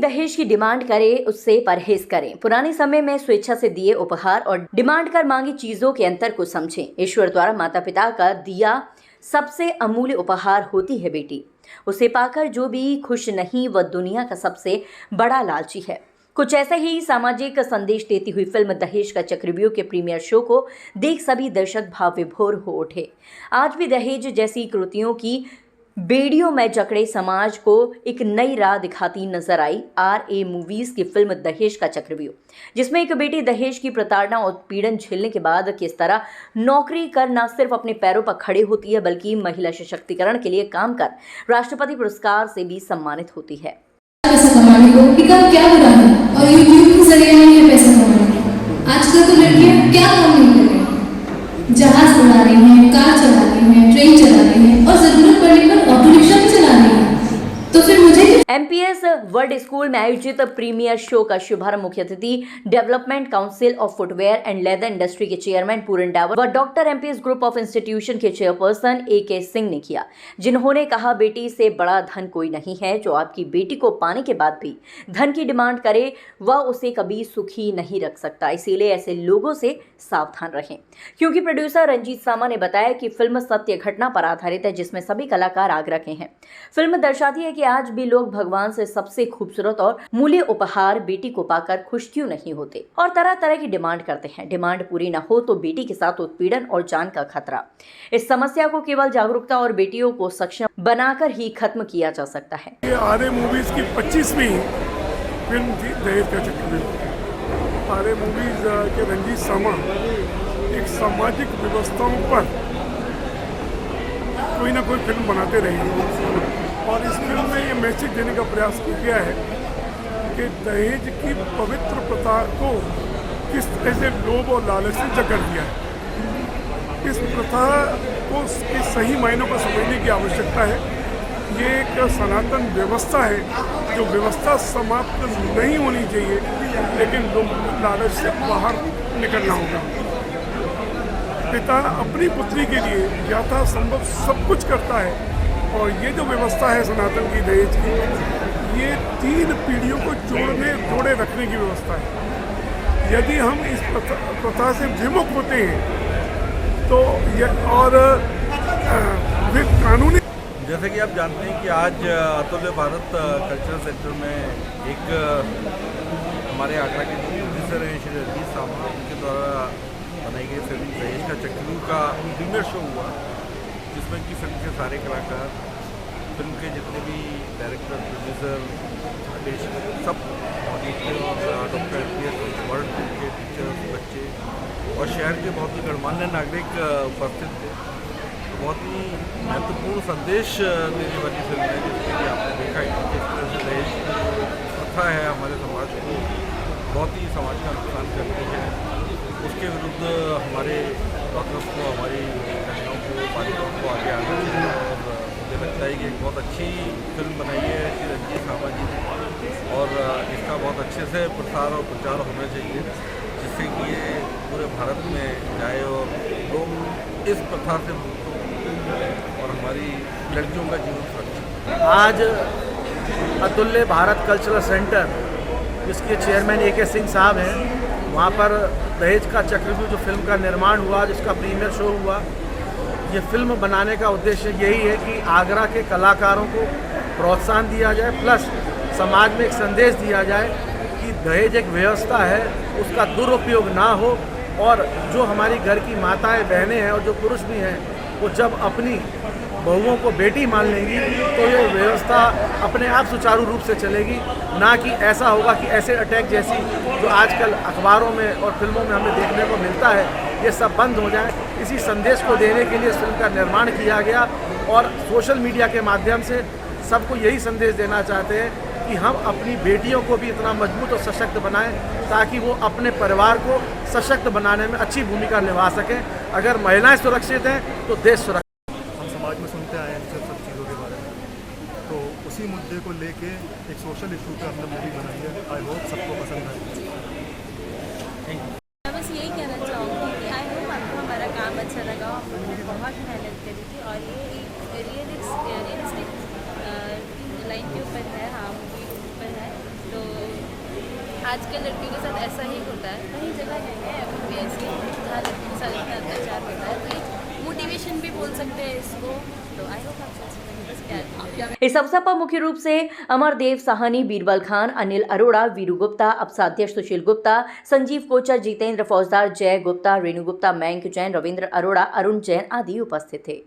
दहेज की डिमांड करे उससे परहेज करें। पुराने समय में स्वेच्छा से दिए उपहार और डिमांड कर मांगी चीजों के अंतर को समझें। ईश्वर द्वारा माता पिता का दिया सबसे अमूल्य उपहार होती है बेटी। उसे पाकर जो भी खुश नहीं वह दुनिया का सबसे बड़ा लालची है। कुछ ऐसे ही सामाजिक संदेश देती हुई फिल्म दहेज का चक्रव्यूह के प्रीमियर शो को देख सभी दर्शक भाव विभोर हो उठे। आज भी दहेज जैसी कृतियों की बेड़ियों में जकड़े समाज को एक नई राह दिखाती नजर आई RA मूवीज की फिल्म दहेज का चक्रव्यूह, जिसमें एक बेटी दहेज की प्रताड़ना और उत्पीड़न झेलने के बाद किस तरह नौकरी कर न सिर्फ अपने पैरों पर खड़ी होती है बल्कि महिला सशक्तिकरण के लिए काम कर राष्ट्रपति पुरस्कार से भी सम्मानित होती है। पैसा कमाने को क्या बुरा है और यूट्यूब के जरिए ये पैसा कमाने को। आजकल तो लड़कियां क्या काम नहीं कर रही हैं, जहाज उड़ा रही हैं, कार चला रही हैं, ट्रेन चला रही हैं और जरूरत पड़ने पर ऑटो रिक्शा भी चला रही हैं। तो फिर मुझे MPS वर्ल्ड स्कूल में आयोजित प्रीमियर शो का शुभारंभ मुख्य अतिथि development council of footwear and leather industry के चेयरमैन पूरन डावर व doctor MPS group of institution के चेयरपर्सन AK सिंह ने किया, जिन्होंने कहा बेटी से बड़ा धन कोई नहीं है। जो आपकी बेटी को पाने के बाद भी धन की डिमांड करे वह उसे कभी सुखी नहीं रख सकता। इसीलिए ऐसे लोगों से सावधान रहें। क्योंकि प्रोड्यूसर रंजीत सामा ने बताया कि फिल्म सत्य घटना पर आधारित है, जिसमें सभी कलाकार आगरा के हैं। फिल्म दर्शाती है कि आज भी लोग भगवान से सबसे खूबसूरत और मूल्य उपहार बेटी को पाकर खुश क्यों नहीं होते और तरह तरह की डिमांड करते हैं। डिमांड पूरी न हो तो बेटी के साथ उत्पीड़न और जान का खतरा। इस समस्या को केवल जागरूकता और बेटियों को सक्षम बनाकर ही खत्म किया जा सकता है। ये RA मूवीज की 25वीं फिल्म थी दहेज का चक्रव्यूह। RA मूवीज के रंजीत सामा एक सामाजिक व्यवस्थाओं पर कोई ना कोई फिल्म बनाते रहे और इस फिल्म में ये मैसेज देने का प्रयास किया गया है कि दहेज की पवित्र प्रथा को किस तरह से लोभ और लालच से जकड़ दिया है। इस प्रथा को के सही मायनों को समझने की आवश्यकता है। ये एक सनातन व्यवस्था है, जो व्यवस्था समाप्त नहीं होनी चाहिए, लेकिन लोग लालच से बाहर निकलना होगा। पिता अपनी पुत्री के लिए यथासंभव सब कुछ करता है और ये जो व्यवस्था है सनातन की दहेज की, ये 3 पीढ़ियों को जोड़े रखने की व्यवस्था है। यदि हम इस प्रथा से विमुख होते हैं तो और कानूनी, जैसे कि आप जानते हैं कि आज अतुल्य भारत कल्चरल सेंटर में एक हमारे आगरा के प्रोड्यूसर हैं श्री रंजीत सामा, उनके द्वारा बनाई गई फिल्म दहेज का चक्रव्यूह का प्रीमियर शो हुआ, जिसमें कि फिल्म के सारे कलाकार, फिल्म के जितने भी डायरेक्टर, प्रोड्यूसर, सब और डॉक्टर MPS वर्ल्ड के टीचर्स, बच्चे और शहर के बहुत ही गणमान्य नागरिक उपस्थित थे। बहुत ही महत्वपूर्ण संदेश देने वाली फिल्म है, जिसमें कि आपने देखा है कि किस तरह से दहेज प्रथा है हमारे समाज को बहुत ही समाज का नुकसान करती है। उसके विरुद्ध हमारे डॉक्टर्स को, हमारी कन्याओं को, बालिकाओं को आगे आना चाहिए और मुझे लगता है कि एक बहुत अच्छी फिल्म बनाई है श्री रंजीत सामा जी ने और इसका बहुत अच्छे से प्रसार और प्रचार होना चाहिए, जिससे कि ये पूरे भारत में जाए और लोग इस प्रथा से मुक्त हों और हमारी लड़कियों का जीवन सुरक्षित। आज अतुल्य भारत कल्चरल सेंटर, जिसके चेयरमैन AK सिंह साहब हैं, वहाँ पर दहेज का चक्रव्यूह जो फिल्म का निर्माण हुआ, जिसका प्रीमियर शो हुआ, ये फिल्म बनाने का उद्देश्य यही है कि आगरा के कलाकारों को प्रोत्साहन दिया जाए, प्लस समाज में एक संदेश दिया जाए कि दहेज एक व्यवस्था है, उसका दुरुपयोग ना हो और जो हमारी घर की माताएं, बहनें हैं और जो पुरुष भी हैं, वो जब अपनी बहुओं को बेटी मान लेंगी तो ये व्यवस्था अपने आप सुचारू रूप से चलेगी, ना कि ऐसा होगा कि ऐसे अटैक जैसी जो आजकल अखबारों में और फिल्मों में हमें देखने को मिलता है, ये सब बंद हो जाए। इसी संदेश को देने के लिए इस फिल्म का निर्माण किया गया और सोशल मीडिया के माध्यम से सबको यही संदेश देना चाहते हैं कि हम अपनी बेटियों को भी इतना मजबूत और सशक्त बनाएं ताकि वो अपने परिवार को सशक्त बनाने में अच्छी भूमिका निभा सकें। अगर महिलाएं सुरक्षित हैं तो देश सुरक्षित। समाज में सुनते आए हैं सब चीज़ों के बारे में, तो उसी मुद्दे को लेके एक सोशल इशू पे हमने मूवी बनाई है। आई होप सबको पसंद आए। मैं बस यही कहना चाहूँगी कि आई होप आपको हमारा काम अच्छा लगा। हमने बहुत मेहनत करी थी और ये रियलिस्टिक लाइन के ऊपर है, हाँ मूवी के ऊपर है, तो आजकल लड़कियों के साथ ऐसा ही होता है, कई जगह है अभी भी ऐसे जहाँ लड़कियों के साथ इतना अत्याचार होता है, तो एक मोटिवेशन भी बोल सकते हैं इसको। तो आई होप आप इस अवसर पर मुख्य रूप से अमरदेव साहनी, बीरबल खान, अनिल अरोड़ा, वीरू गुप्ता, अप्साध्यक्ष सुशील गुप्ता, संजीव कोचर, जितेंद्र फौजदार, जय गुप्ता, रेणु गुप्ता, मयंक जैन, रविंद्र अरोड़ा, अरुण जैन आदि उपस्थित थे।